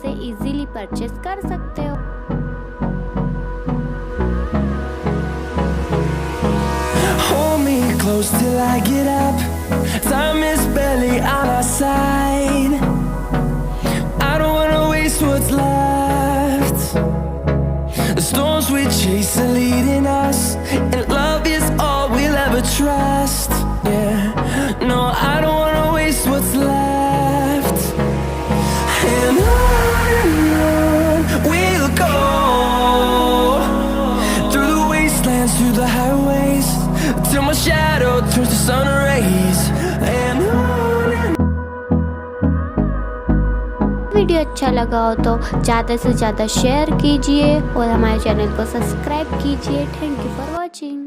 से easily purchase कर सकते हो। Hold me close till I get up. Time is barely on our side. I don't wanna waste what's left. The storms we chase are leading us, and love is all we'll ever trust. Yeah, no, I don't wanna waste what's left. And on we'll go, through the wastelands, through the highways, till my shadow turns to sun rays. And on. Video अच्छा लगा हो तो ज़्यादा से ज़्यादा share कीजिए और हमारे चैनल को सब्सक्राइब कीजिए। Thank you for watching.